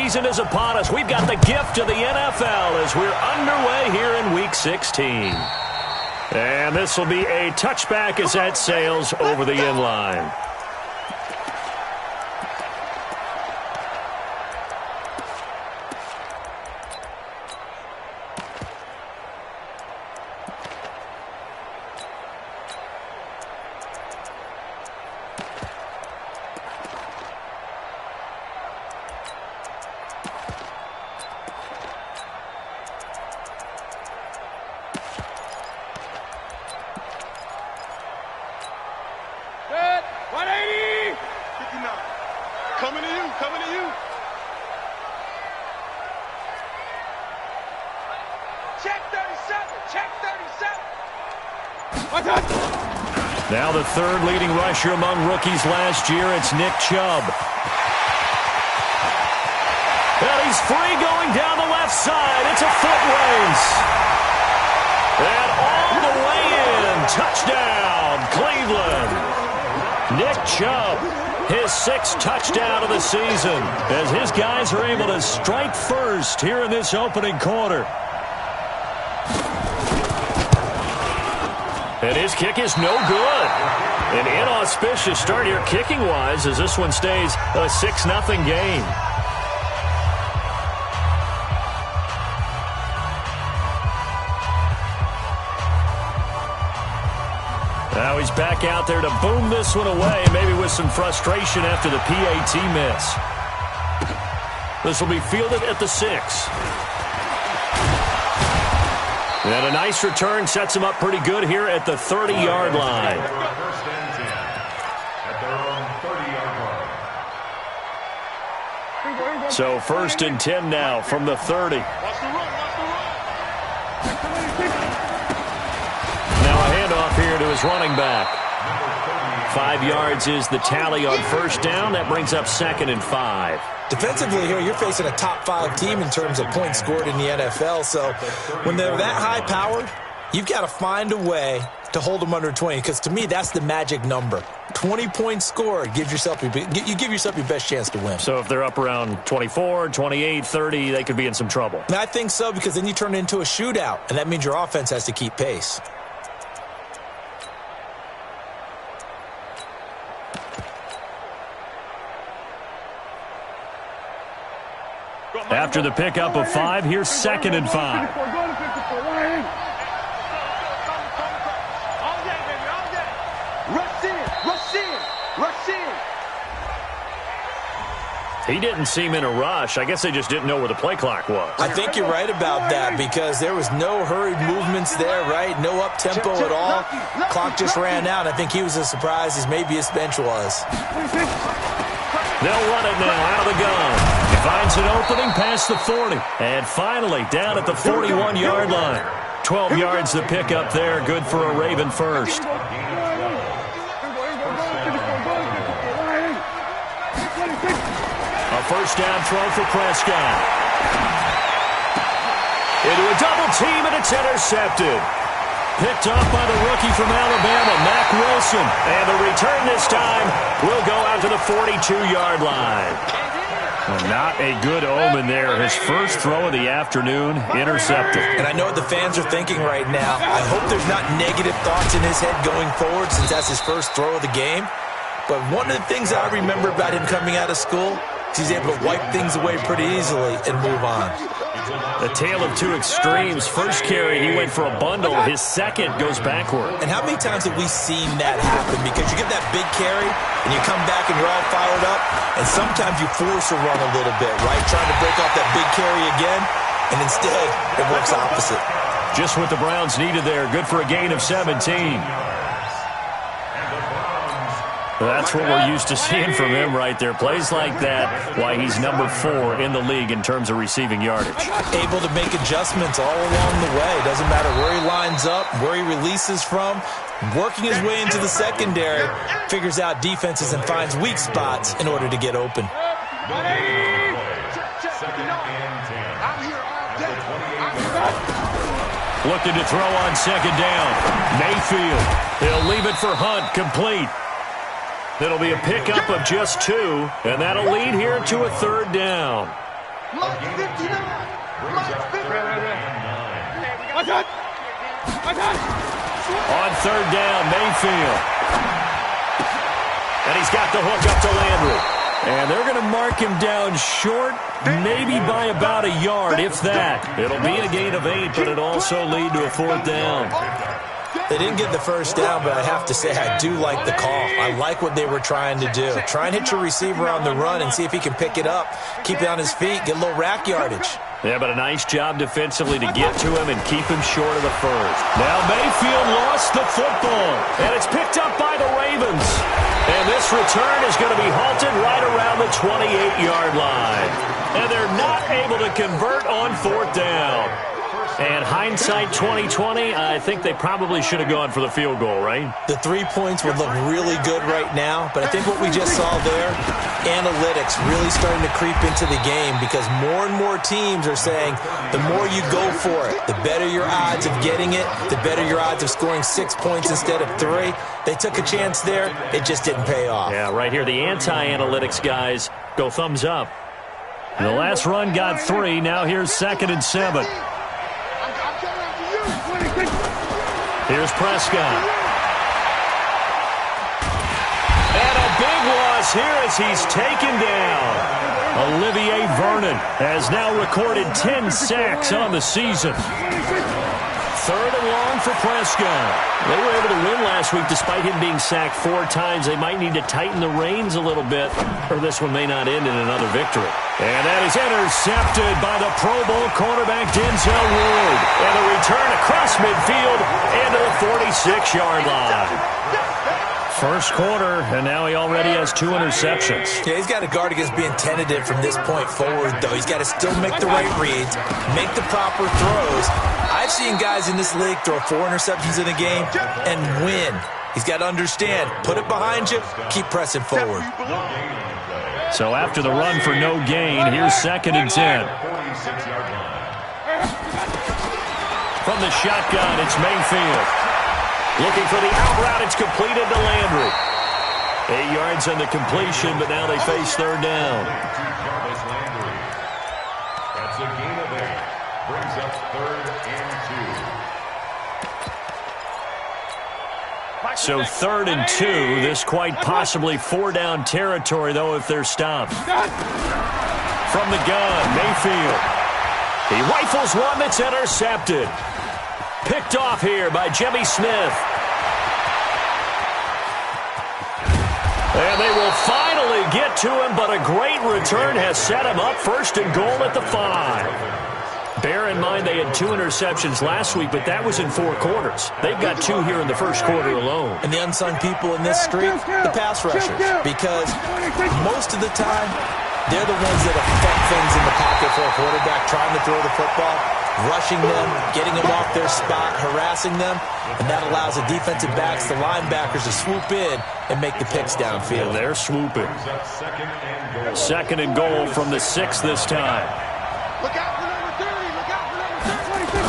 season is upon us. We've got the gift of the NFL as we're underway here in Week 16. And this will be a touchback as that sails over the end line. Now the third leading rusher among rookies last year, it's Nick Chubb. And he's free going down the left side. It's a foot race. And all the way in. Touchdown, Cleveland. Nick Chubb, his 6th touchdown of the season, as his guys are able to strike first here in this opening quarter. And his kick is no good. An inauspicious start here kicking-wise as this one stays a 6-0 game. Now he's back out there to boom this one away, maybe with some frustration after the PAT miss. This will be fielded at the 6. And a nice return sets him up pretty good here at the 30-yard line. So 1st and 10 now from the 30. Now a handoff here to his running back. 5 yards is the tally on 1st down. That brings up 2nd and 5. Defensively here, you're facing a top-5 team in terms of points scored in the NFL. So when they're that high-powered, you've got to find a way to hold them under 20. Because to me, that's the magic number. 20 points scored gives yourself you give yourself your best chance to win. So if they're up around 24, 28, 30, they could be in some trouble. And I think so, because then you turn it into a shootout, and that means your offense has to keep pace. After the pickup of 5, here's 2nd and 5. He didn't seem in a rush. I guess they just didn't know where the play clock was. I think you're right about that, because there was no hurried movements there, right? No up-tempo at all. Clock just ran out. I think he was as surprised as maybe his bench was. They'll run it now out of the gun. Finds an opening past the 40. And finally down at the 41-yard line. 12 yards to pick up there. Good for a Raven first. A first down throw for Prescott. Into a double team, and it's intercepted. Picked off by the rookie from Alabama, Mack Wilson. And the return this time will go out to the 42-yard line. Well, not a good omen there. His first throw of the afternoon, intercepted. And I know what the fans are thinking right now. I hope there's not negative thoughts in his head going forward, since that's his first throw of the game. But one of the things I remember about him coming out of school is he's able to wipe things away pretty easily and move on. A tale of two extremes. First carry, he went for a bundle. His second goes backward. And how many times have we seen that happen? Because you get that big carry, and you come back and you're all fired up, and sometimes you force a run a little bit, right? Trying to break off that big carry again, and instead it works opposite. Just what the Browns needed there. Good for a gain of 17. That's what we're used to seeing from him right there. Plays like that, why he's number 4 in the league in terms of receiving yardage. Able to make adjustments all along the way. Doesn't matter where he lines up, where he releases from. Working his way into the secondary, figures out defenses and finds weak spots in order to get open. Looking to throw on second down. Mayfield. He'll leave it for Hunt, complete. It'll be a pickup of just 2, and that'll lead here to a third down. On third down, Mayfield. And he's got the hook up to Landry. And they're going to mark him down short, maybe by about a yard, if that. It'll be a gain of 8, but it also lead to a fourth down. They didn't get the first down, but I have to say I do like the call. I like what they were trying to do. Try and hit your receiver on the run and see if he can pick it up, keep it on his feet, get a little rack yardage. Yeah, but a nice job defensively to get to him and keep him short of the first. Now Mayfield lost the football, and it's picked up by the Ravens. And this return is going to be halted right around the 28-yard line. And they're not able to convert on fourth down. And hindsight 2020, I think they probably should have gone for the field goal, right? The 3 points would look really good right now, but I think what we just saw there, analytics really starting to creep into the game because more and more teams are saying the more you go for it, the better your odds of getting it, the better your odds of scoring 6 points instead of 3. They took a chance there. It just didn't pay off. Yeah, right here, the anti-analytics guys go thumbs up. The last run got 3. Now here's 2nd and 7. Here's Prescott. And a big loss here as he's taken down. Olivier Vernon has now recorded 10 sacks on the season. 3rd and long for Prescott. They were able to win last week despite him being sacked 4 times. They might need to tighten the reins a little bit, or this one may not end in another victory. And that is intercepted by the Pro Bowl cornerback Denzel Ward. And a return across midfield into the 46-yard line. First quarter, and now he already has 2 interceptions. Yeah, he's got to guard against being tentative from this point forward, though. He's got to still make the right reads, make the proper throws. I've seen guys in this league throw 4 interceptions in a game and win. He's got to understand, put it behind you, keep pressing forward. So after the run for no gain, here's 2nd and 10. From the shotgun, it's Mayfield. Looking for the out route. It's completed to Landry. 8 yards on the completion, but now they face 3rd down. That's a gain of 8. Brings up 3rd and 2. So 3rd and 2. This quite possibly 4-down territory, though, if they're stopped. From the gun, Mayfield. He rifles one that's intercepted. Picked off here by Jimmy Smith. And they will finally get to him, but a great return has set him up 1st and goal at the 5. Bear in mind they had 2 interceptions last week, but that was in 4 quarters. They've got 2 here in the first quarter alone. And the unsung people in this streak, the pass rushers, because most of the time, they're the ones that affect things in the pocket for a quarterback, trying to throw the football, rushing them, getting them off their spot, harassing them, and that allows the defensive backs, the linebackers, to swoop in and make the picks downfield. And they're swooping. 2nd and goal from the 6 this time. Look out for number 30. Look out for number 30.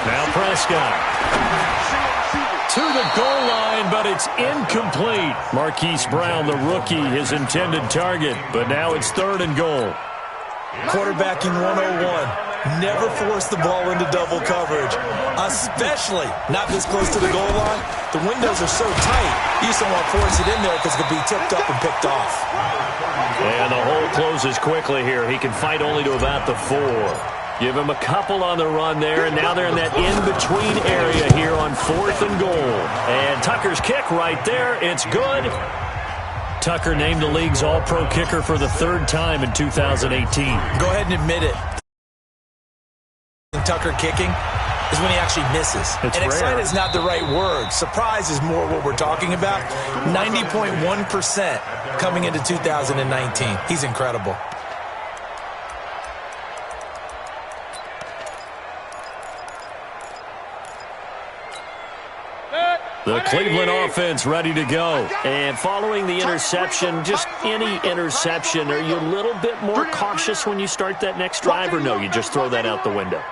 Now Prescott. To the goal line, but it's incomplete. Marquise Brown, the rookie, his intended target, but now it's 3rd and goal. Quarterbacking 101. Never force the ball into double coverage, especially not this close to the goal line. The windows are so tight, you just don't want to force it in there because it could be tipped up and picked off. And the hole closes quickly here. He can fight only to about the 4. Give him a couple on the run there, and now they're in that in-between area here on 4th and goal. And Tucker's kick right there. It's good. Tucker named the league's All-Pro kicker for the 3rd time in 2018. Go ahead and admit it. Tucker kicking is when he actually misses. It's and excited rare. is not the right word. Surprise is more what we're talking about. 90.1% coming into 2019. He's incredible. The Cleveland offense ready to go. And following the interception, just any interception, are you a little bit more cautious when you start that next drive, or no, you just throw that out the window?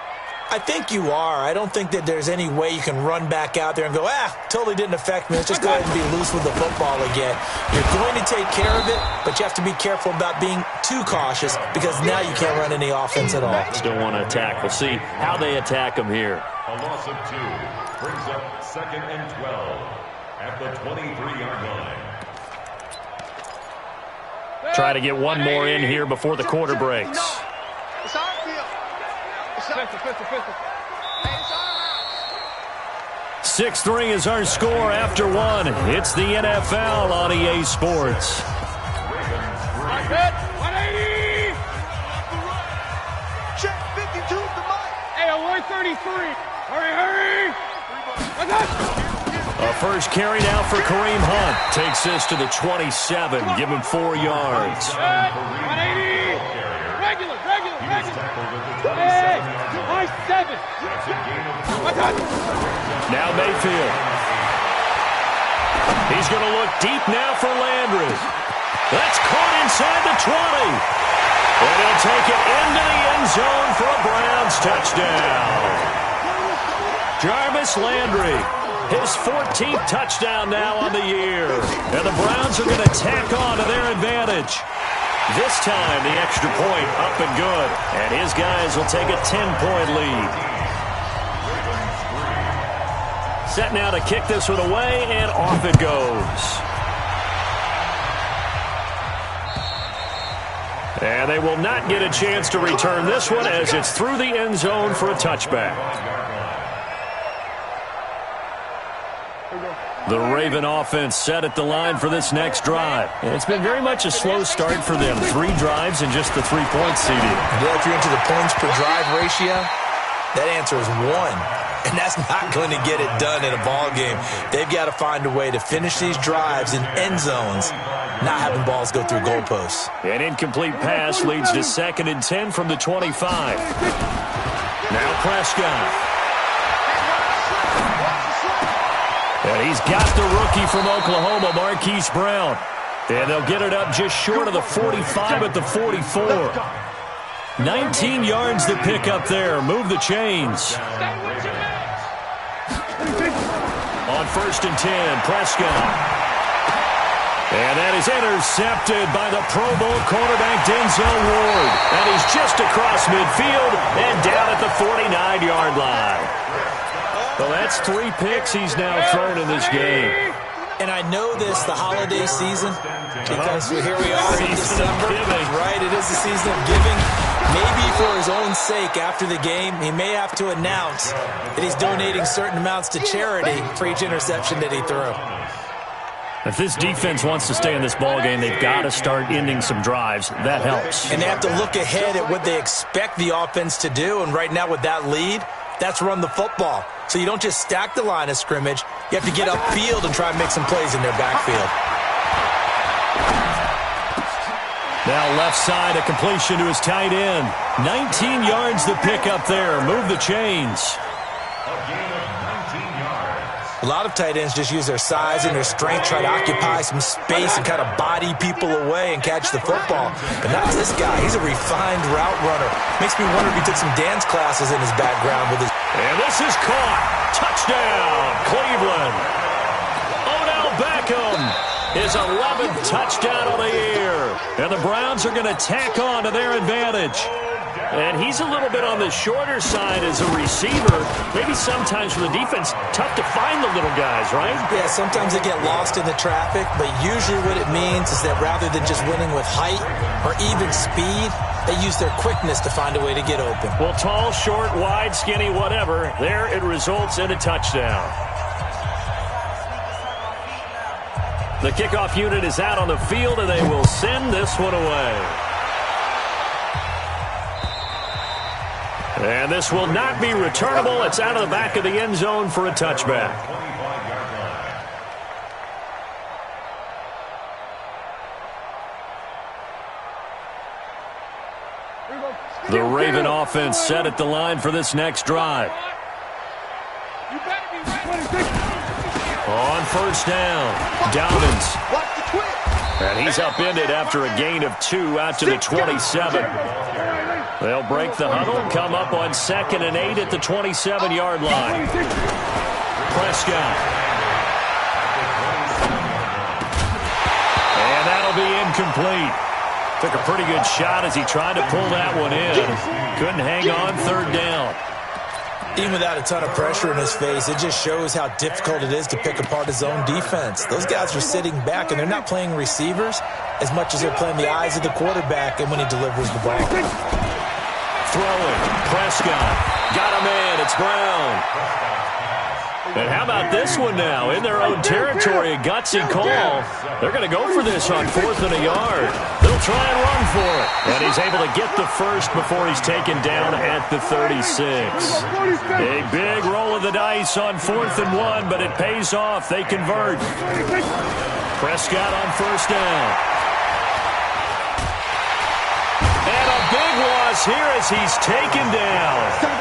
I think you are. I don't think that there's any way you can run back out there and go, totally didn't affect me. Let's just go ahead and be loose with the football again. You're going to take care of it, but you have to be careful about being too cautious because now you can't run any offense at all. Still want to attack. We'll see how they attack him here. A loss of 2 brings up 2nd and 12 at the 23-yard line. Try to get one more in here before the quarter breaks. It's our field. It's our pistol. Hey, it's our house. 6-3 is our score after one. It's the NFL on EA Sports. All good. 180. Check 52 at the mic. Hey, 133. Hurry. I got you. A first carry now for Kareem Hunt. Takes this to the 27. Give him 4 yards. 180. Regular. Hey, high 7. I got you. Now Mayfield. He's going to look deep now for Landry. That's caught inside the 20. And he'll take it into the end zone for a Browns touchdown. Jarvis Landry, his 14th touchdown now on the year. And the Browns are going to tack on to their advantage. This time, the extra point up and good. And his guys will take a 10-point lead. Set now to kick this one away, and off it goes. And they will not get a chance to return this one as it's through the end zone for a touchback. The Raven offense set at the line for this next drive. And it's been very much a slow start for them. 3 drives and just the 3 points, CD. Yeah, if you're into the points per drive ratio, that answer is 1. And that's not going to get it done in a ball game. They've got to find a way to finish these drives in end zones, not having balls go through goalposts. An incomplete pass leads to 2nd and 10 from the 25. Now Prescott. And he's got the rookie from Oklahoma, Marquise Brown. And they'll get it up just short of the 45 at the 44. 19 yards to pick up there. Move the chains. On 1st and 10, Prescott. And that is intercepted by the Pro Bowl quarterback Denzel Ward. And he's just across midfield and down at the 49-yard line. Well, that's 3 picks he's now thrown in this game. And I know this, the holiday season, because here we are in December. Right, it is the season of giving. Maybe for his own sake, after the game, he may have to announce that he's donating certain amounts to charity for each interception that he threw. If this defense wants to stay in this ballgame, they've got to start ending some drives. That helps. And they have to look ahead at what they expect the offense to do. And right now with that lead, that's run the football. So you don't just stack the line of scrimmage. You have to get upfield and try and make some plays in their backfield. Now left side, a completion to his tight end. 19 yards to pick up there. Move the chains. A lot of tight ends just use their size and their strength, try to occupy some space and kind of body people away and catch the football. But not this guy. He's a refined route runner. Makes me wonder if he took some dance classes in his background with his... And this is caught. Touchdown, Cleveland. Odell Beckham, his 11th touchdown of the year. And the Browns are going to tack on to their advantage. And he's a little bit on the shorter side as a receiver. Maybe sometimes for the defense, tough to find the little guys, right? Yeah, sometimes they get lost in the traffic, but usually what it means is that rather than just winning with height or even speed, they use their quickness to find a way to get open. Well, tall, short, wide, skinny, whatever, there it results in a touchdown. The kickoff unit is out on the field, and they will send this one away. And this will not be returnable. It's out of the back of the end zone for a touchback. The Raven offense set at the line for this next drive. On 1st down, Dobbins. And he's upended after a gain of 2 out to the 27. They'll break the huddle, come up on 2nd and 8 at the 27-yard line. Prescott. And that'll be incomplete. Took a pretty good shot as he tried to pull that one in. Couldn't hang on 3rd down. Even without a ton of pressure in his face, it just shows how difficult it is to pick apart his own defense. Those guys are sitting back, and they're not playing receivers as much as they're playing the eyes of the quarterback and when he delivers the ball. Throwing. Prescott. Got a man. It's Brown. And how about this one now? In their own territory, a gutsy call. They're going to go for this on 4th and a yard. They'll try and run for it. And he's able to get the first before he's taken down at the 36. A big roll of the dice on 4th and 1, but it pays off. They convert. Prescott on 1st down. And a big loss here as he's taken down.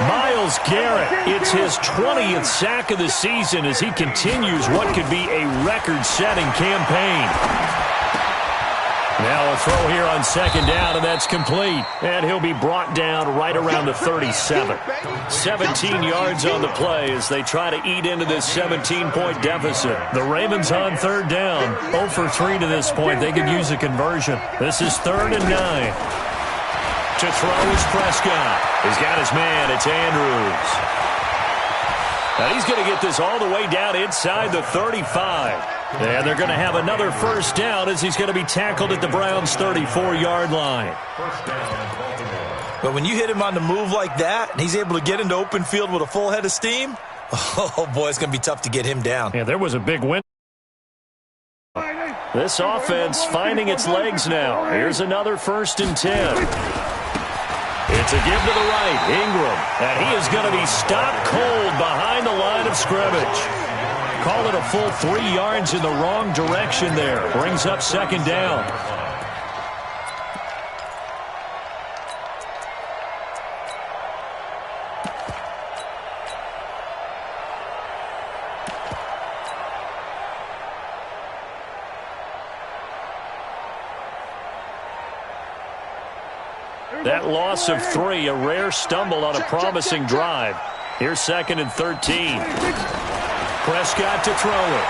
Myles Garrett, it's his 20th sack of the season as he continues what could be a record-setting campaign. Now a throw here on 2nd down, and that's complete. And he'll be brought down right around the 37. 17 yards on the play as they try to eat into this 17-point deficit. The Ravens on 3rd down. 0 for 3 to this point. They could use a conversion. This is 3rd and 9. To throw is Prescott. He's got his man. It's Andrews. Now he's going to get this all the way down inside the 35. And they're going to have another 1st down as he's going to be tackled at the Browns' 34-yard line. But when you hit him on the move like that, and he's able to get into open field with a full head of steam, oh, boy, it's going to be tough to get him down. Yeah, there was a big win. This offense finding its legs now. Here's another 1st and 10. It's a give to the right, Ingram, and he is going to be stopped cold behind the line of scrimmage. Call it a full 3 yards in the wrong direction there. Brings up 2nd down. That loss of 3, a rare stumble on a promising drive. Here's 2nd and 13. Prescott to throw it.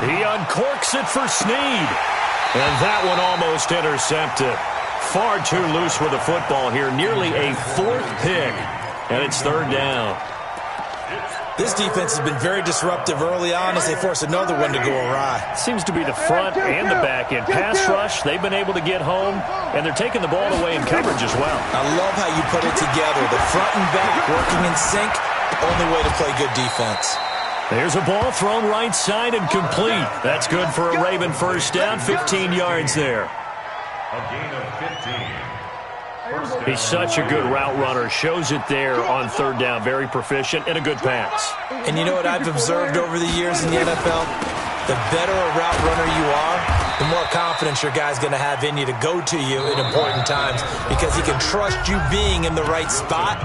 He uncorks it for Snead. And that one almost intercepted. Far too loose with the football here. Nearly a 4th pick. And it's 3rd down. This defense has been very disruptive early on as they force another one to go awry. Seems to be the front and the back end. Pass rush, they've been able to get home, and they're taking the ball away in coverage as well. I love how you put it together. The front and back working in sync, only way to play good defense. There's a ball thrown right side and complete. That's good for a Raven 1st down, 15 yards there. A gain of 15. He's such a good route runner. Shows it there on 3rd down. Very proficient and a good pass. And you know what I've observed over the years in the NFL? The better a route runner you are, the more confidence your guy's going to have in you to go to you in important times because he can trust you being in the right spot,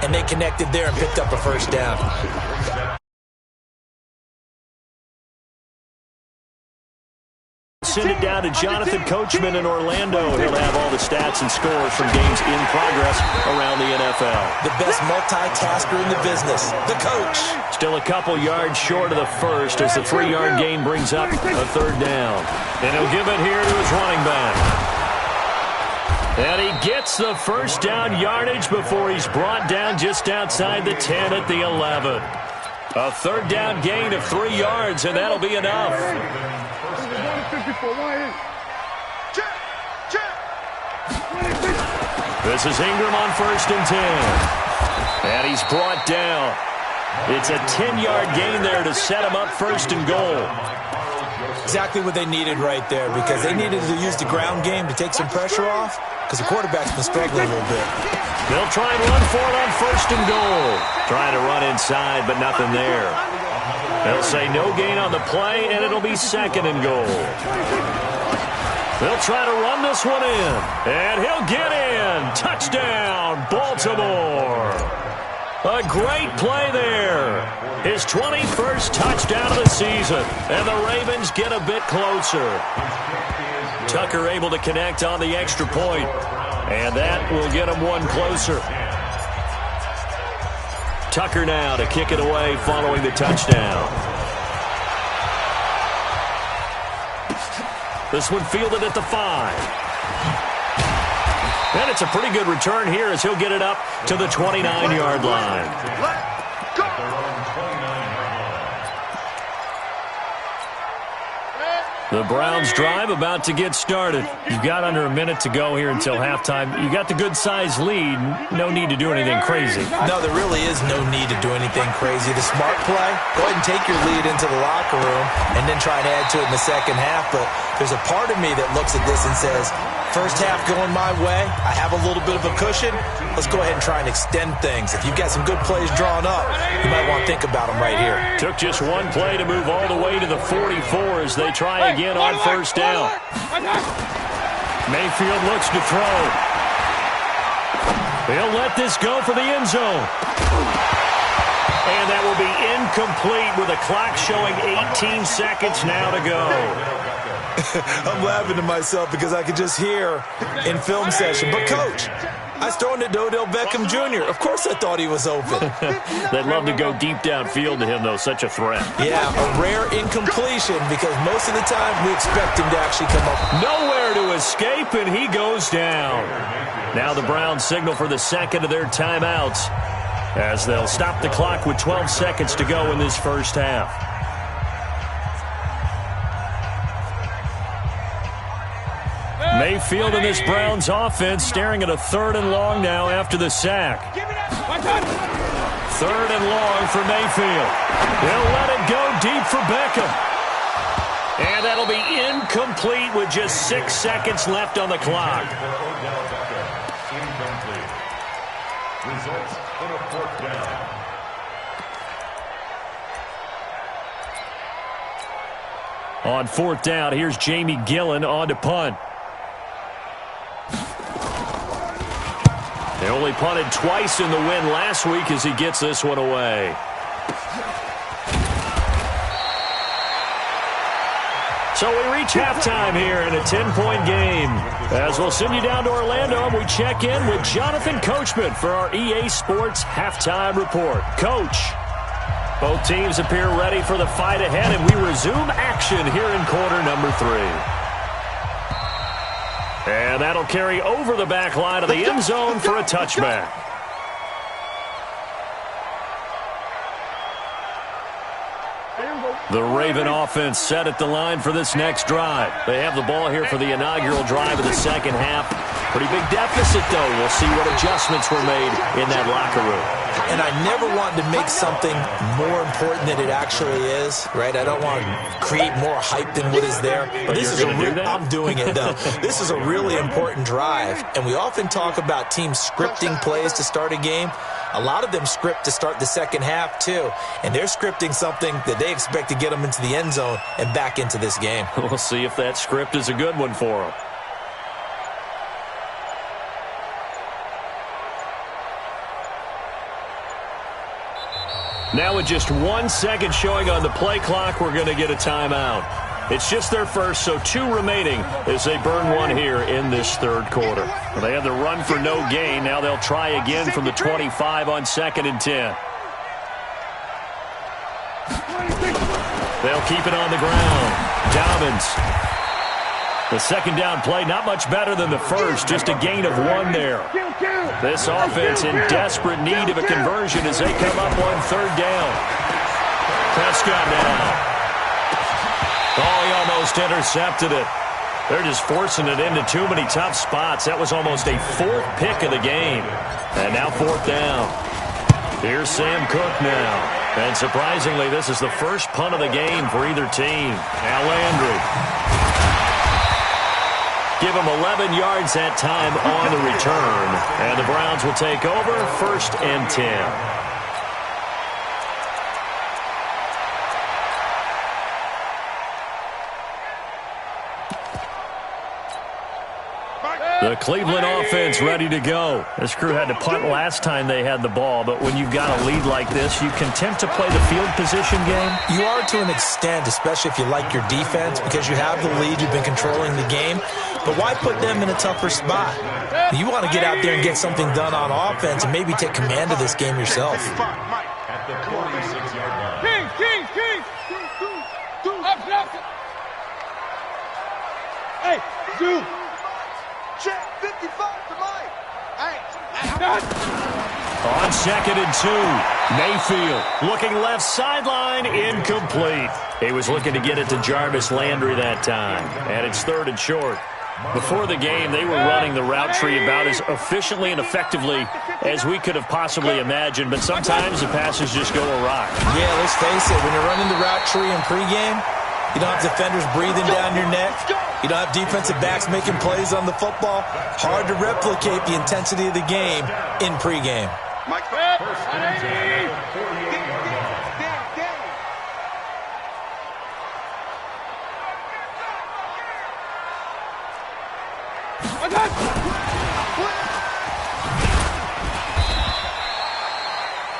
and they connected there and picked up a 1st down. Send it down to Jonathan Coachman in Orlando. He'll have all the stats and scores from games in progress around the NFL. The best multitasker in the business, the coach. Still a couple yards short of the 1st as the 3-yard gain brings up a 3rd down. And he'll give it here to his running back. And he gets the 1st down yardage before he's brought down just outside the 10 at the 11. A 3rd down gain of 3 yards, and that'll be enough. This is Ingram on 1st and 10. And he's brought down. It's a 10-yard gain there to set him up 1st and goal. Exactly what they needed right there because they needed to use the ground game to take some pressure off because the quarterback's been struggling a little bit. They'll try and run for it on 1st and goal. Trying to run inside, but nothing there. They'll say no gain on the play, and it'll be 2nd and goal. They'll try to run this one in, and he'll get in. Touchdown, Baltimore. A great play there. His 21st touchdown of the season, and the Ravens get a bit closer. Tucker able to connect on the extra point. And that will get him one closer. Tucker now to kick it away following the touchdown. This one fielded at the 5. And it's a pretty good return here as he'll get it up to the 29-yard line. Let's go. The Browns drive about to get started. You've got under a minute to go here until halftime. You got the good-sized lead. No need to do anything crazy. No, there really is no need to do anything crazy. The smart play, go ahead and take your lead into the locker room and then try and add to it in the second half. But there's a part of me that looks at this and says, first half going my way, I have a little bit of a cushion. Let's go ahead and try and extend things. If you've got some good plays drawn up, you might want to think about them right here. Took just one play to move all the way to the 44 as they try again on first down. Mayfield looks to throw. He'll let this go for the end zone. And that will be incomplete with a clock showing 18 seconds now to go. I'm laughing to myself because I could just hear in film session, but Coach, I was throwing it to Odell Beckham Jr. Of course I thought he was open. They'd love to go deep downfield to him, though. Such a threat. Yeah, a rare incompletion because most of the time we expect him to actually come up. Nowhere to escape, and he goes down. Now the Browns signal for the second of their timeouts as they'll stop the clock with 12 seconds to go in this first half. Mayfield and this Browns offense staring at a 3rd and long now after the sack. 3rd and long for Mayfield. They'll let it go deep for Beckham. And that'll be incomplete with just 6 seconds left on the clock. Results on a 4th down. On 4th down, here's Jamie Gillen on to punt. They only punted twice in the win last week as he gets this one away. So we reach halftime here in a 10-point game. As we'll send you down to Orlando and we check in with Jonathan Coachman for our EA Sports Halftime Report. Coach, both teams appear ready for the fight ahead, and we resume action here in quarter number 3. And that'll carry over the back line of the end zone for a touchback. The Raven offense set at the line for this next drive. They have the ball here for the inaugural drive of the second half. Pretty big deficit, though. We'll see what adjustments were made in that locker room. And I never want to make something more important than it actually is, right? I don't want to create more hype than what is there. But this is I'm doing it, though. This is a really important drive. And we often talk about teams scripting plays to start a game. A lot of them script to start the second half, too. And they're scripting something that they expect to get them into the end zone and back into this game. We'll see if that script is a good one for them. Now with just 1 second showing on the play clock, we're going to get a timeout. It's just their first, so 2 remaining as they burn one here in this third quarter. Well, they had the run for no gain. Now they'll try again from the 25 on 2nd and 10. They'll keep it on the ground. Dobbins. The second down play, not much better than the first, just a gain of 1 there. This offense in desperate need of a conversion as they come up on 3rd down. Prescott now. Oh, he almost intercepted it. They're just forcing it into too many tough spots. That was almost a 4th pick of the game. And now 4th down. Here's Sam Cook now. And surprisingly, this is the first punt of the game for either team. Now Landry. Give him 11 yards that time on the return. And the Browns will take over 1st and 10. The Cleveland offense ready to go. This crew had to punt last time they had the ball, but when you've got a lead like this, you content to play the field position game? You are to an extent, especially if you like your defense, because you have the lead, you've been controlling the game. But why put them in a tougher spot? You want to get out there and get something done on offense and maybe take command of this game yourself. At the 46-yard line. King. Hey, dude. Check 55 to Mike. Hey. On 2nd and 2, Mayfield looking left sideline, incomplete. He was looking to get it to Jarvis Landry that time, and it's 3rd and short. Before the game, they were running the route tree about as efficiently and effectively as we could have possibly imagined, but sometimes the passes just go awry. Yeah, let's face it, when you're running the route tree in pregame, you don't have defenders breathing down your neck. You don't have defensive backs making plays on the football. Hard to replicate the intensity of the game in pregame. Mike, First and 10 at the 48-yard line.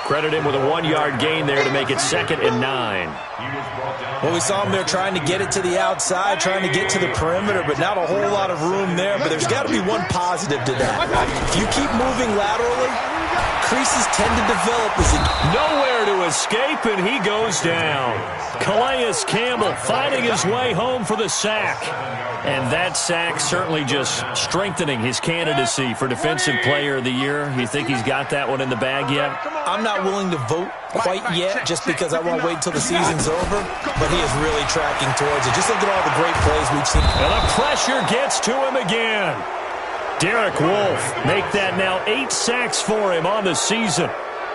Credit him with a 1-yard gain there to make it 2nd and 9. Well, we saw him there trying to get it to the outside, trying to get to the perimeter, but not a whole lot of room there. But there's got to be one positive to that. If you keep moving laterally, creases tend to develop as it... Nowhere to escape, and he goes down. Calais Campbell finding his way home for the sack. And that sack certainly just strengthening his candidacy for Defensive Player of the Year. You think he's got that one in the bag yet? I'm not willing to vote quite yet just because I won't wait until the season's over, but he is really tracking towards it. Just look at all the great plays we've seen. And the pressure gets to him again. Derek Wolfe make that now 8 sacks for him on the season.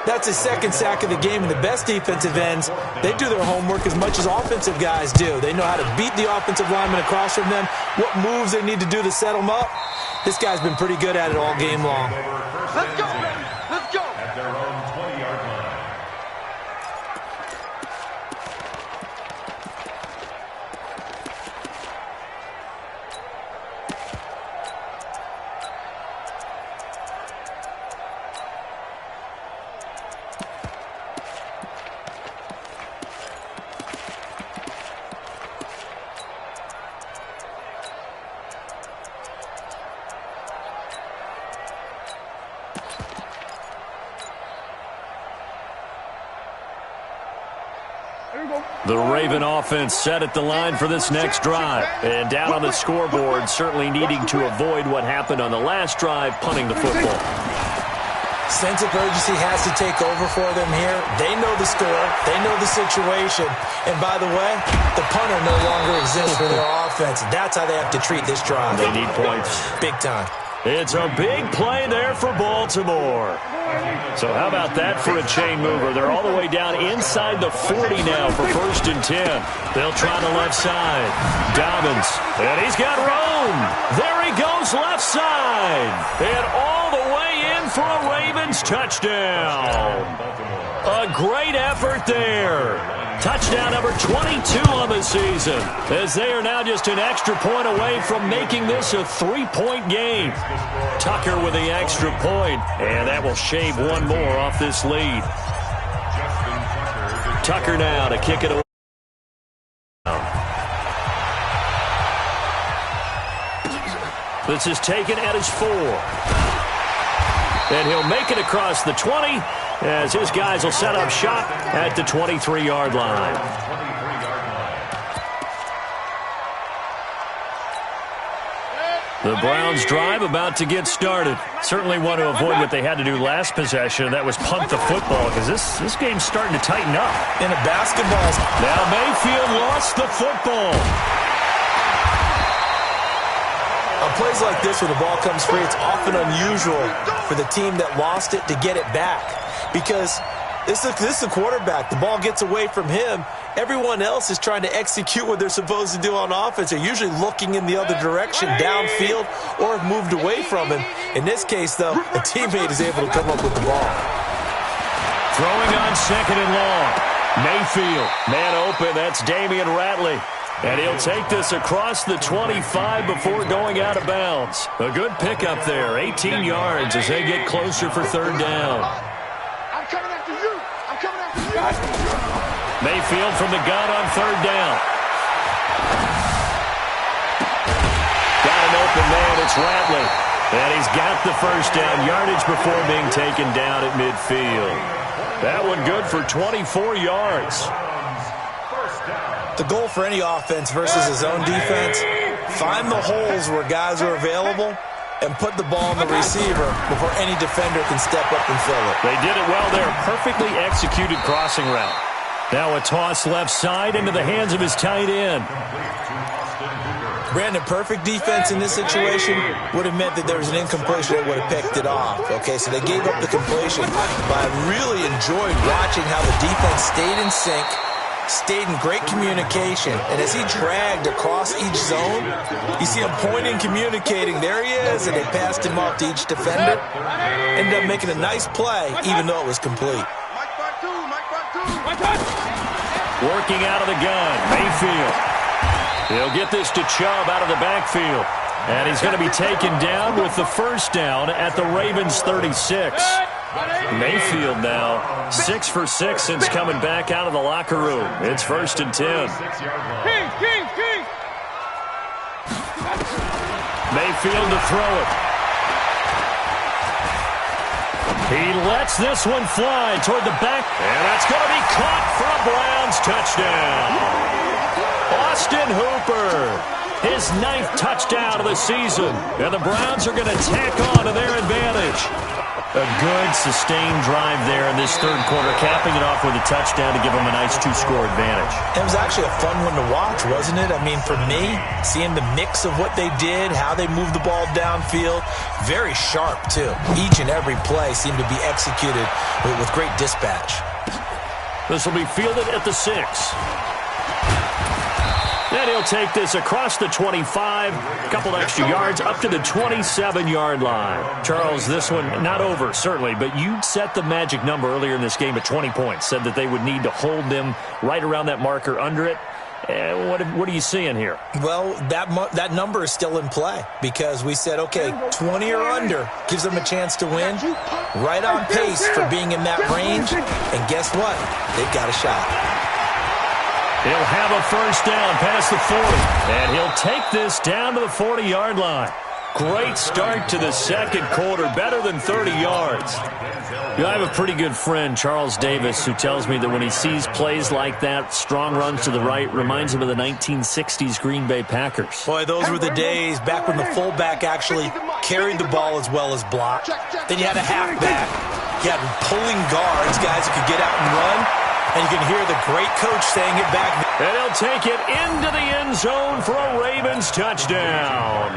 That's his 2nd sack of the game, and the best defensive ends, they do their homework as much as offensive guys do. They know how to beat the offensive lineman across from them, what moves they need to do to set them up. This guy's been pretty good at it all game long. let's go. Let's go. At their own 20-yard line. The Raven offense set at the line for this next drive. And down on the scoreboard, certainly needing to avoid what happened on the last drive, punting the football. Sense of urgency has to take over for them here. They know the score. They know the situation. And by the way, the punter no longer exists for their offense. That's how they have to treat this drive. They need points. Big time. It's a big play there for Baltimore. So how about that for a chain mover? They're all the way down inside the 40 now for 1st and 10. They'll try the left side. Dobbins, and he's got room. There he goes left side. And all the way in for a Ravens touchdown. A great effort there. Touchdown number 22 on the season, as they are now just an extra point away from making this a 3-point game. Tucker with the extra point, and that will shave one more off this lead. Tucker now to kick it away. This is taken at his 4. And he'll make it across the 20 as his guys will set up shop at the 23-yard line. The Browns drive about to get started. Certainly want to avoid what they had to do last possession. That was punt the football because this game's starting to tighten up. In a basketball. Now Mayfield lost the football. On plays like this where the ball comes free, it's often unusual for the team that lost it to get it back. Because this is the quarterback. The ball gets away from him. Everyone else is trying to execute what they're supposed to do on offense. They're usually looking in the other direction, downfield, or have moved away from him. In this case, though, a teammate is able to come up with the ball. Throwing on 2nd and long. Mayfield, man open. That's Damian Ratley. And he'll take this across the 25 before going out of bounds. A good pickup there, 18 yards as they get closer for third down. I'm coming after you. I'm coming after you. Mayfield from the gun on third down. Got an open man, it's Ratley. And he's got the first down yardage before being taken down at midfield. That one good for 24 yards. The goal for any offense versus his own defense, find the holes where guys are available and put the ball on the receiver before any defender can step up and fill it. They did it well there. Perfectly executed crossing route. Now a toss left side into the hands of his tight end. Brandon, perfect defense in this situation would have meant that there was an incompletion that would have picked it off. Okay, so they gave up the completion, but I really enjoyed watching how the defense stayed in sync, stayed in great communication, and as he dragged across each zone, you see him pointing, communicating, there he is, and they passed him off to each defender. Ended up making a nice play, even though it was complete. Working out of the gun, Mayfield. He'll get this to Chubb out of the backfield. And he's going to be taken down with the first down at the Ravens 36. Mayfield now 6 for 6 since coming back out of the locker room. It's 1st and 10. Mayfield to throw it. He lets this one fly toward the back. And that's going to be caught for a Browns touchdown. Austin Hooper, his 9th touchdown of the season. And the Browns are going to tack on to their advantage. A good, sustained drive there in this third quarter, capping it off with a touchdown to give them a nice 2-score advantage. It was actually a fun one to watch, wasn't it? I mean, for me, seeing the mix of what they did, how they moved the ball downfield, very sharp, too. Each and every play seemed to be executed with great dispatch. This will be fielded at the 6. And he'll take this across the 25, a couple extra yards, up to the 27-yard line. Charles, this one not over, certainly, but you set the magic number earlier in this game at 20 points, said that they would need to hold them right around that marker under it. What are you seeing here? Well, that number is still in play because we said, okay, 20 or under gives them a chance to win. Right on pace for being in that range. And guess what? They've got a shot. He'll have a first down past the 40. And he'll take this down to the 40-yard line. Great start to the second quarter, better than 30 yards. You know, I have a pretty good friend, Charles Davis, who tells me that when he sees plays like that, strong runs to the right, reminds him of the 1960s Green Bay Packers. Boy, those were the days back when the fullback actually carried the ball as well as blocked. Then you had a halfback. You had pulling guards, guys who could get out and run. And you can hear the great coach saying it back. And he'll take it into the end zone for a Ravens touchdown.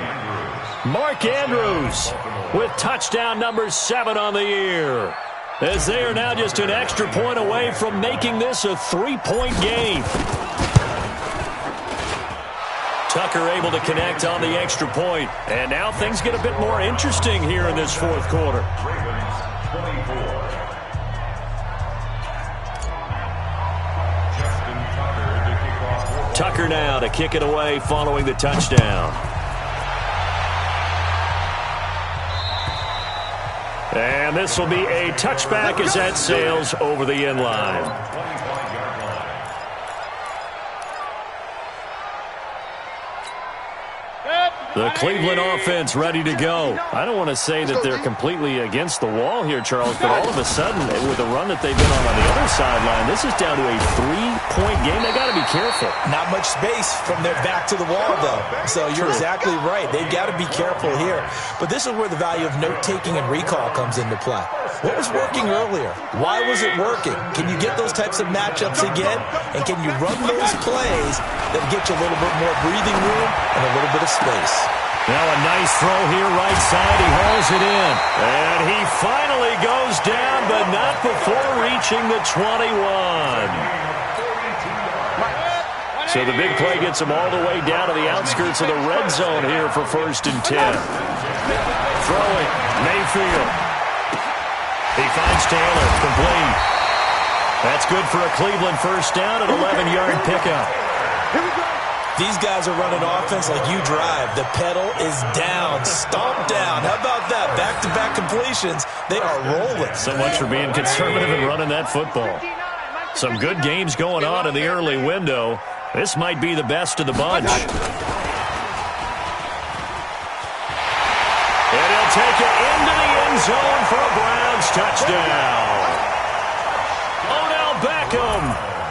Mark Andrews with touchdown number 7 on the year. As they are now just an extra point away from making this a 3-point game. Tucker able to connect on the extra point. And now things get a bit more interesting here in this fourth quarter. Ravens 24. Tucker now to kick it away following the touchdown. And this will be a touchback as that sails over the end line. The Cleveland offense ready to go. I don't want to say that they're completely against the wall here, Charles, but all of a sudden, with the run that they've been on the other sideline, this is down to a 3-point game. They got to be careful. Not much space from their back to the wall, though. So you're exactly right. They've got to be careful here. But this is where the value of note-taking and recall comes into play. What was working earlier? Why was it working? Can you get those types of matchups again? And can you run those plays that get you a little bit more breathing room and a little bit of space? Now a nice throw here right side. He hauls it in. And he finally goes down, but not before reaching the 21. So the big play gets him all the way down to the outskirts of the red zone here for 1st and 10. Throwing, Mayfield. He finds Taylor, complete. That's good for a Cleveland first down, an 11-yard pickup. These guys are running offense like you drive. The pedal is down, stomp down. How about that? Back-to-back completions. They are rolling. So much for being conservative and running that football. Some good games going on in the early window. This might be the best of the bunch. And he'll take it into the end zone for a Browns touchdown. Odell Beckham,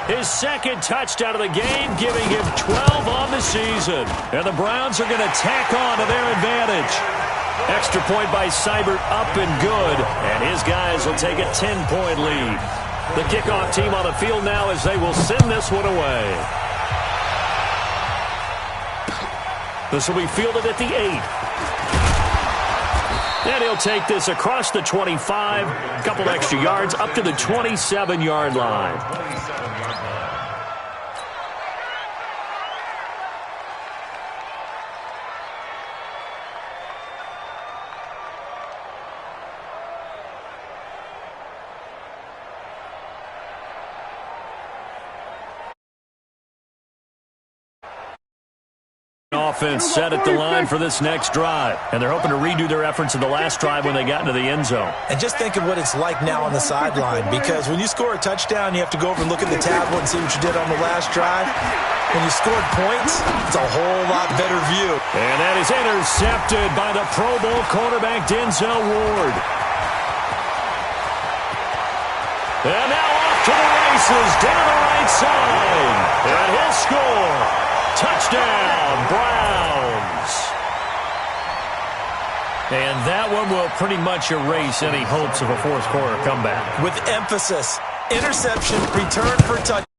his second touchdown of the game, giving him 12 on the season. And the Browns are going to tack on to their advantage. Extra point by Seibert, up and good. And his guys will take a 10-point lead. The kickoff team on the field now as they will send this one away. This will be fielded at the 8. And he'll take this across the 25, a couple extra yards, up to the 27-yard line. Offense set at the line for this next drive. And they're hoping to redo their efforts in the last drive when they got into the end zone. And just think of what it's like now on the sideline, because when you score a touchdown, you have to go over and look at the tablet and see what you did on the last drive. When you scored points, it's a whole lot better view. And that is intercepted by the Pro Bowl cornerback Denzel Ward. And now off to the races down the right side. And he'll score. Touchdown, Browns. And that one will pretty much erase any hopes of a fourth quarter comeback. With emphasis, interception, return for touchdown.